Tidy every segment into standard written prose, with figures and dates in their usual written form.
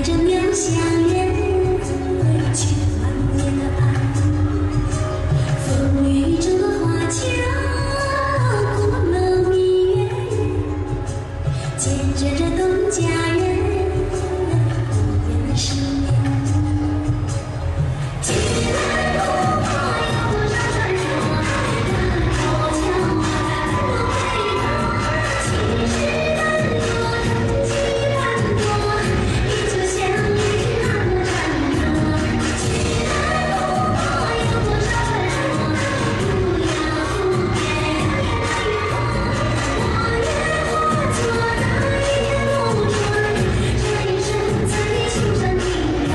着鸟相约，却万年的爱。风雨中的花桥过了蜜月，见证着东家园不变的誓言。既然不怕有多少传说，那座桥还不回头。其实难躲，人迹难躲，依旧相遇那么坎坷。既然不怕有多少传说，不要不变，爱越来越火，我愿化作那一片露水，这一生在你心上停留。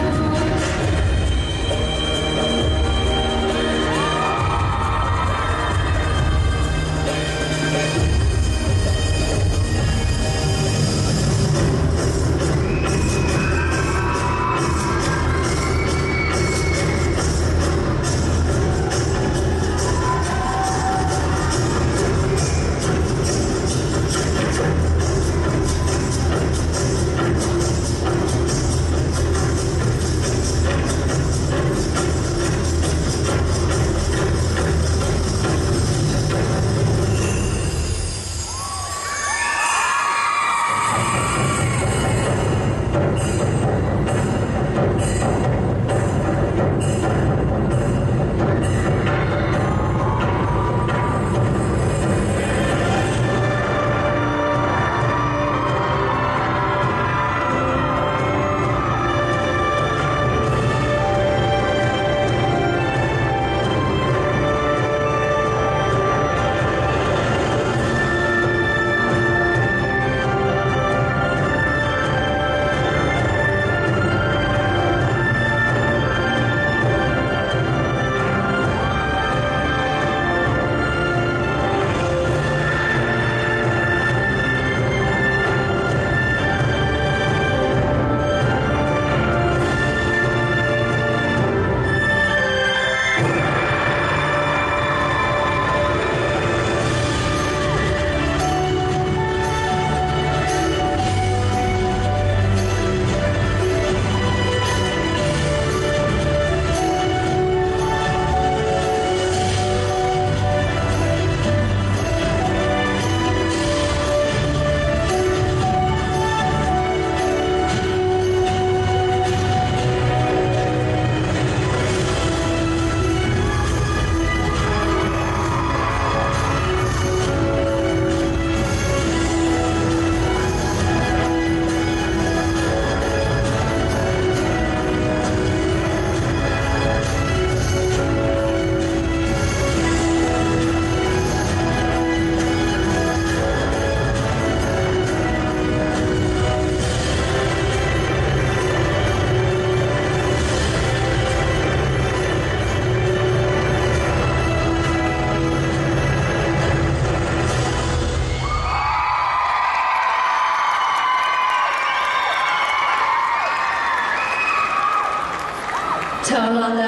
长廊的